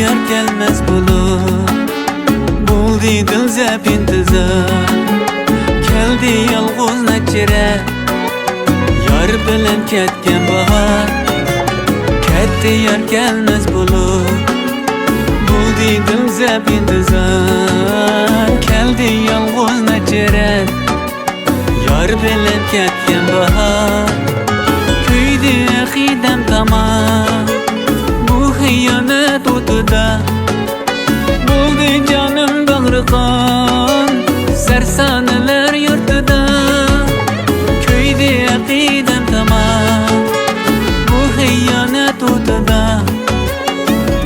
yar kelmez bulut. Buldi dil zep intizar. Keldi yalğuz nechire. Yar bilen ketken bahar. Ketdi yar kelmez bulut. Buldi dil zep intizar. Keldi yalğuz nechire. Yar bilen ketken bahar. Kuydi akidem tamam. Bu hıyanet otuda. Buldi canım bağrı kan. Sersaneler yurtida. Kuydi akidem tamam. Bu hıyanet otuda.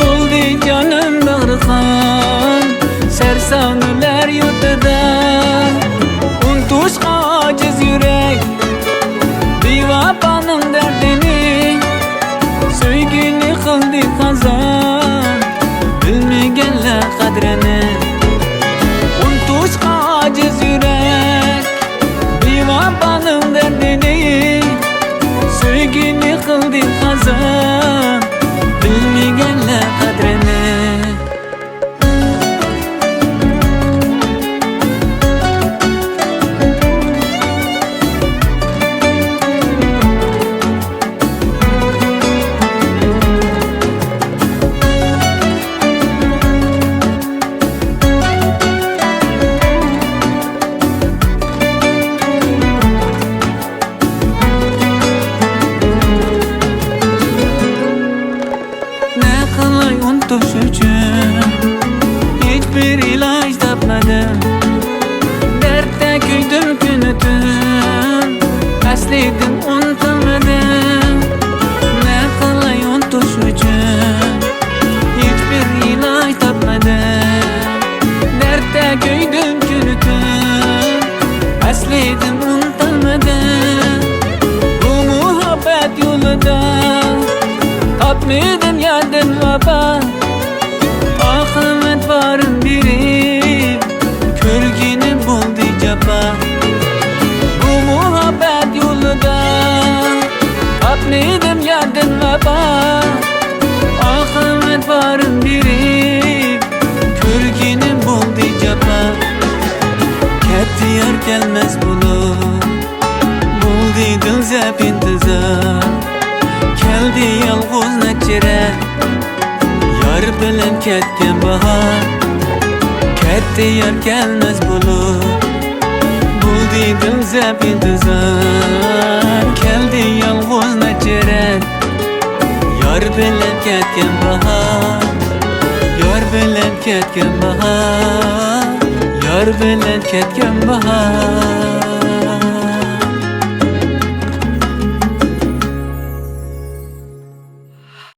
Buldi canım bağrı kan. Sersaneler yurtida. Untuş aciz yürek. Divapanın derdini. Söygünü kıldı kazan. Bilmegenler kadrini. Untuş aciz yürek. Divapanın derdini. Söygünü kıldı kazan. Bilmegenler kadrini. Unutuş üçün hiçbir ilaç tapmadım. Dertte küydüm günü tüm. Aslıydım unutamadım. Ne kolay unutuş üçün hiçbir ilaç tapmadım. Dertte küydüm günü tüm. Aslıydım unutamadım. Bu muhabbet yolunda tapmadım yerden vaba. Ahmet varın biri. Körgini buldu capa. Bu muhabbet yolunda tapmadım yerden vaba. Ahmet varın biri. Körgini buldu capa. Ketdi yar gelmez bulut. Buldu dil zep intizar. Keldi yalğuz nechire. Yar bilen ketken bahar. Ketdi yar kelmez bulut. Buldi dil zep intizar. Keldi yalğuz nechire. Yar bilen ketken bahar. Yar bilen ketken bahar. Yar bilen ketken bahar.